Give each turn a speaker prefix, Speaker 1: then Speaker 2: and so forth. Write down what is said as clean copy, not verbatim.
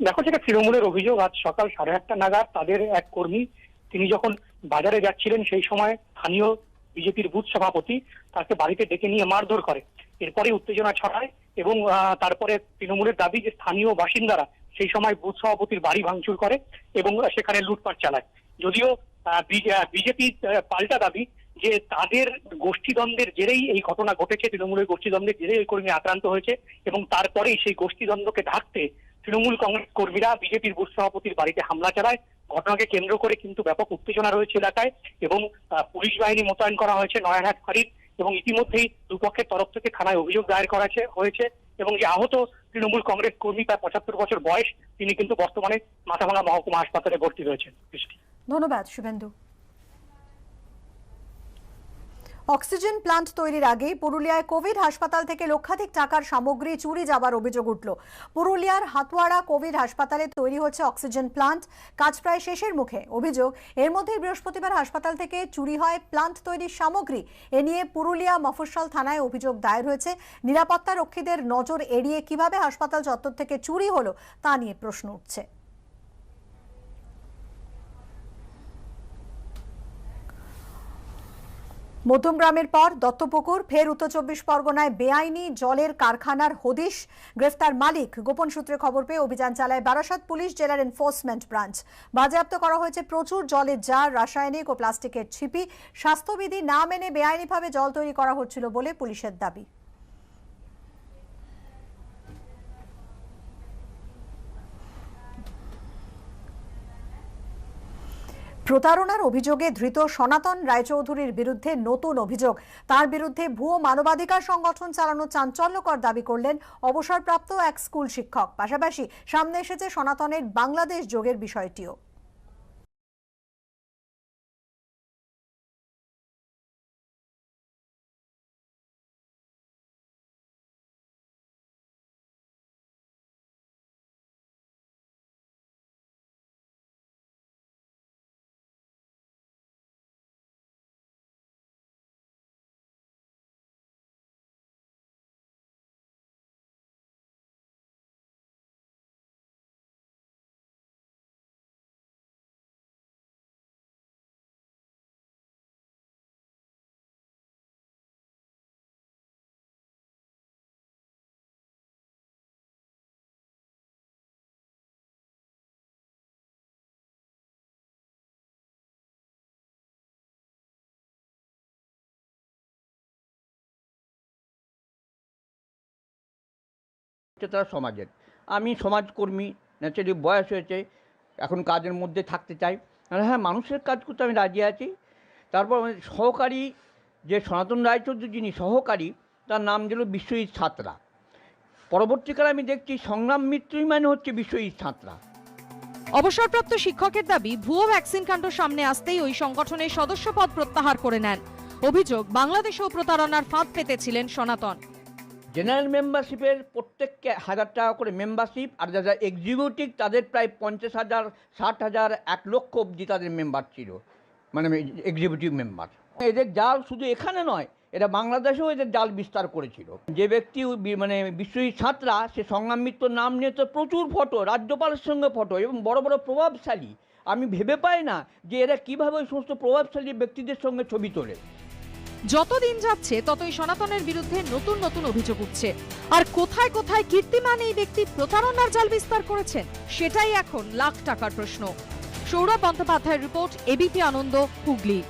Speaker 1: দেখো, যেটা তৃণমূলের অভিযোগ, আজ সকাল 8:30 নাগাদ তাদের এক কর্মী তিনি যখন বাজারে যাচ্ছিলেন সেই সময় স্থানীয় বিজেপির বুথ সভাপতি তাকে বাড়িতে ডেকে নিয়ে মারধর করে। এরপরে উত্তেজনা ছড়ায় এবং তারপরে তৃণমূলের দাবি যে স্থানীয় বাসিন্দারা সেই সময় বুথ সভাপতির বাড়ি ভাঙচুর করে এবং সেখানে লুটপাট চালায়। যদিও বিজেপি পাল্টা দাবি যে তাদের গোষ্ঠীদ্বন্দ্বের জেরেই এই ঘটনা ঘটেছে, তৃণমূলের গোষ্ঠীদ্বন্দ্বের জেরেই ওই কর্মী আক্রান্ত হয়েছে এবং তারপরেই সেই গোষ্ঠীদ্বন্দ্বকে ঢাকতে তৃণমূল কংগ্রেস কর্মীরা বিজেপির বুথ সভাপতির বাড়িতে হামলা চালায়। ঘটনাকে কেন্দ্র করে কিন্তু ব্যাপক উত্তেজনা রয়েছে এলাকায় এবং পুলিশ বাহিনী মোতায়েন করা হয়েছে নয়ারহাট ফাঁড়ির এবং ইতিমধ্যেই দুপক্ষের তরফ থেকে থানায় অভিযোগ দায়ের করা হয়েছে এবং যে আহত তৃণমূল কংগ্রেস কর্মী, প্রায় 75 বছর বয়স, তিনি কিন্তু বর্তমানে মাথাভাঙা মহকুমা হাসপাতালে ভর্তি রয়েছেন।
Speaker 2: ধন্যবাদ শুভেন্দু। অক্সিজেন প্লান্ট তৈরির আগে পুরুলিয়ায় কোভিড হাসপাতাল থেকে লক্ষাধিক টাকার সামগ্রী চুরি যাবার অভিযোগ উঠল। পুরুলিয়ার হাতওয়াড়া কোভিড হাসপাতালে তৈরি হচ্ছে অক্সিজেন প্লান্ট, কাজ প্রায় শেষের মুখে। অভিযোগ, এর মধ্যে বৃহস্পতিবার হাসপাতাল থেকে চুরি হয় প্লান্ট তৈরির সামগ্রী। এ নিয়ে পুরুলিয়া মফস্বল থানায় অভিযোগ দায়ের হয়েছে। নিরাপত্তা রক্ষীদের নজর এড়িয়ে কিভাবে হাসপাতাল চত্বর থেকে চুরি হলো তা নিয়ে প্রশ্ন উঠছে। মধ্যমগ্রামের পর দত্তপুকুর, ফের উত্তর 24 পরগনায় বেআইনি জলের কারখানার হদিশ, গ্রেফতার মালিক। গোপন সূত্রে খবর পেয়ে অভিযান চালায় বারাসাত পুলিশ জেলার এনফোর্সমেন্ট ব্রাঞ্চ। বাজেয়াপ্ত করা হয়েছে প্রচুর জলের জার, রাসায়নিক ও প্লাস্টিকের ছিপি। স্বাস্থ্যবিধি না মেনে বেআইনিভাবে জল তৈরি করা হচ্ছিল বলে পুলিশের দাবি। প্রতারণার অভিযোগে ধৃত সনাতন রায়চৌধুরীর বিরুদ্ধে নতুন অভিযোগ। তার বিরুদ্ধে ভুয়ো মানবাধিকার সংগঠন চালানো চাঞ্চল্যকর দাবি করলেন অবসরপ্রাপ্ত এক স্কুল শিক্ষক। পাশাপাশি সামনে এসেছে সনাতনের বাংলাদেশ যোগের বিষয়টিও।
Speaker 3: তারা সমাজের, আমি সমাজকর্মী, ন্যাচারালি বয়স হয়েছে, এখন কাজের মধ্যে থাকতে চাই। হ্যাঁ, মানুষের কাজ করতে আমি রাজি আছি। তারপর সহকারী যে সনাতন রায়চৌধুরী যিনি সহকারী, তার নাম দিল বিশ্বজিৎ ছাত্রা। পরবর্তীকালে আমি দেখছি সংগ্রাম মিত্রই মানে হচ্ছে বিশ্বজিৎ ছাত্রা।
Speaker 4: অবসরপ্রাপ্ত শিক্ষকের দাবি, ভুয়ো ভ্যাকসিন কাণ্ড সামনে আসতেই ওই সংগঠনের সদস্যপদ প্রত্যাহার করে নেন। অভিযোগ, বাংলাদেশেও প্রতারণার ফাঁদ পেতেছিলেন সনাতন।
Speaker 3: জেনারেল মেম্বারশিপের প্রত্যেককে 1000 টাকা করে মেম্বারশিপ, আর যারা এক্সিকিউটিভ তাদের প্রায় 50,000, 60,000, 1 লক্ষ অব্দি তাদের মেম্বার ছিল, মানে এক্সিকিউটিভ মেম্বার। এদের জাল শুধু এখানে নয়, এরা বাংলাদেশেও এদের জাল বিস্তার করেছিল। যে ব্যক্তি মানে বিশ্বজিৎ ছাত্রা, সে সংগ্রাম মিত্র নাম নিয়ে তো প্রচুর ফটো, রাজ্যপালের সঙ্গে ফটো এবং বড় বড় প্রভাবশালী। আমি ভেবে পাই না যে এরা কীভাবে ওই সমস্ত প্রভাবশালী ব্যক্তিদের সঙ্গে ছবি তোলে।
Speaker 4: যতদিন যাচ্ছে ততই সনাতনের বিরুদ্ধে নতুন নতুন অভিযোগ উঠছে। আর কোথায় কোথায় কীর্তিমান এই ব্যক্তি প্রতারণার জাল বিস্তার করেছেন, সেটাই এখন লাখ টাকার প্রশ্ন। সৌরভ বন্দ্যোপাধ্যায়ের রিপোর্ট, এবিপি আনন্দ, হুগলি।